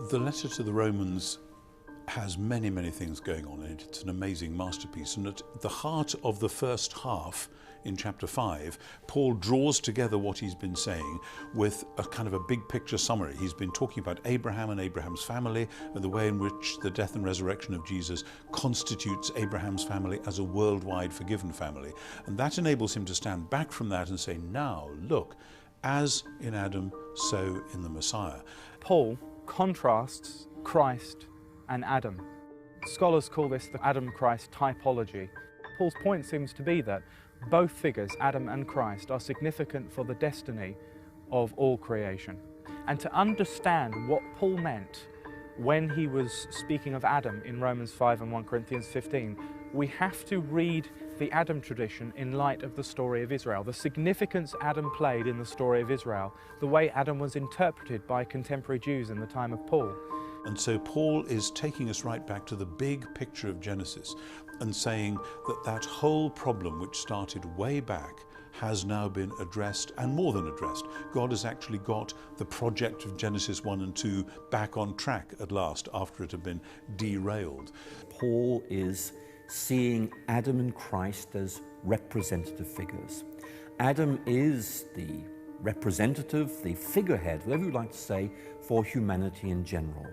The letter to the Romans has many, many things going on in it. It's an amazing masterpiece. And at the heart of the first half, in chapter 5, Paul draws together what he's been saying with a kind of a big picture summary. He's been talking about Abraham and Abraham's family and the way in which the death and resurrection of Jesus constitutes Abraham's family as a worldwide forgiven family. And that enables him to stand back from that and say, now look, as in Adam, so in the Messiah. Paul contrasts Christ and Adam. Scholars call this the Adam-Christ typology. Paul's point seems to be that both figures, Adam and Christ, are significant for the destiny of all creation. And to understand what Paul meant when he was speaking of Adam in Romans 5 and 1 Corinthians 15, we have to read the Adam tradition in light of the story of Israel, the significance Adam played in the story of Israel, the way Adam was interpreted by contemporary Jews in the time of Paul. And so Paul is taking us right back to the big picture of Genesis and saying that that whole problem which started way back has now been addressed, and more than addressed. God has actually got the project of Genesis 1 and 2 back on track at last after it had been derailed. Paul is seeing Adam and Christ as representative figures. Adam is the representative, the figurehead, whatever you like to say, for humanity in general.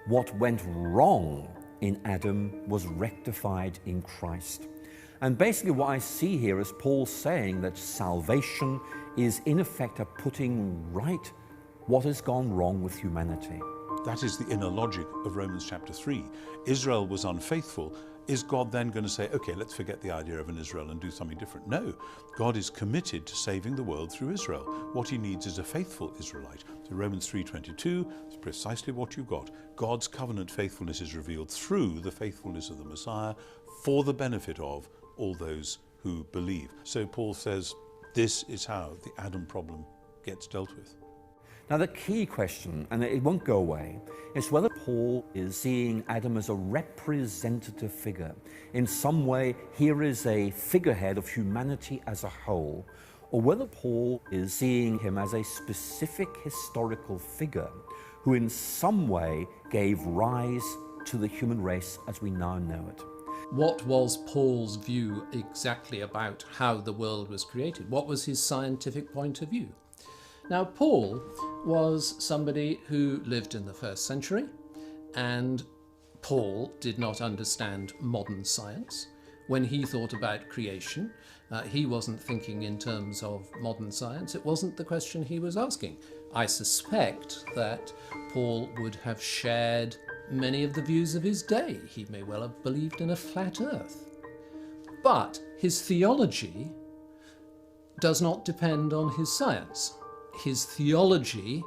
What went wrong in Adam was rectified in Christ. And basically what I see here is Paul saying that salvation is in effect a putting right what has gone wrong with humanity. That is the inner logic of Romans chapter 3. Israel was unfaithful. Is God then going to say, okay, let's forget the idea of an Israel and do something different? No, God is committed to saving the world through Israel. What he needs is a faithful Israelite. So Romans 3:22 is precisely what you've got. God's covenant faithfulness is revealed through the faithfulness of the Messiah for the benefit of all those who believe. So Paul says, this is how the Adam problem gets dealt with. Now the key question, and it won't go away, is whether Paul is seeing Adam as a representative figure. In some way, here is a figurehead of humanity as a whole, or whether Paul is seeing him as a specific historical figure who in some way gave rise to the human race as we now know it. What was Paul's view exactly about how the world was created? What was his scientific point of view? Now, Paul was somebody who lived in the first century, and Paul did not understand modern science. When he thought about creation, he wasn't thinking in terms of modern science. It wasn't the question he was asking. I suspect that Paul would have shared many of the views of his day. He may well have believed in a flat earth. But his theology does not depend on his science. His theology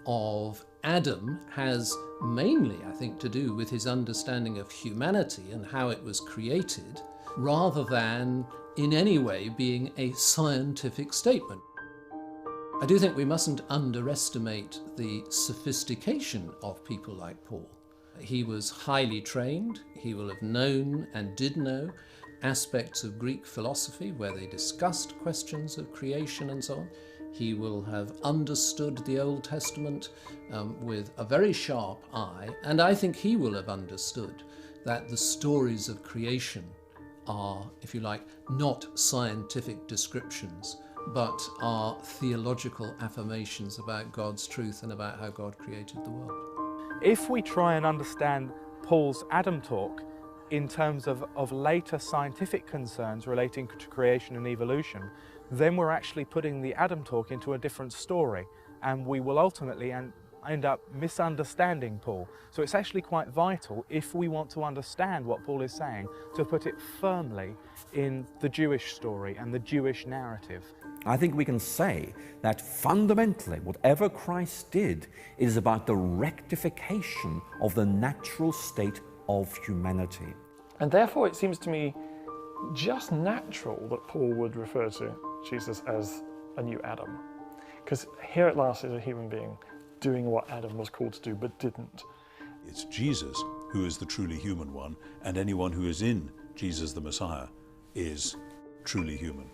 of Adam has mainly, I think, to do with his understanding of humanity and how it was created, rather than in any way being a scientific statement. I do think we mustn't underestimate the sophistication of people like Paul. He was highly trained. He will have known and did know aspects of Greek philosophy where they discussed questions of creation and so on. He will have understood the Old Testament with a very sharp eye, and I think he will have understood that the stories of creation are, if you like, not scientific descriptions, but are theological affirmations about God's truth and about how God created the world. If we try and understand Paul's Adam talk in terms of later scientific concerns relating to creation and evolution, then we're actually putting the Adam talk into a different story, and we will ultimately end up misunderstanding Paul. So it's actually quite vital, if we want to understand what Paul is saying, to put it firmly in the Jewish story and the Jewish narrative. I think we can say that fundamentally whatever Christ did is about the rectification of the natural state of humanity. And therefore it seems to me just natural that Paul would refer to Jesus as a new Adam. Because here at last is a human being doing what Adam was called to do but didn't. It's Jesus who is the truly human one, and anyone who is in Jesus the Messiah is truly human.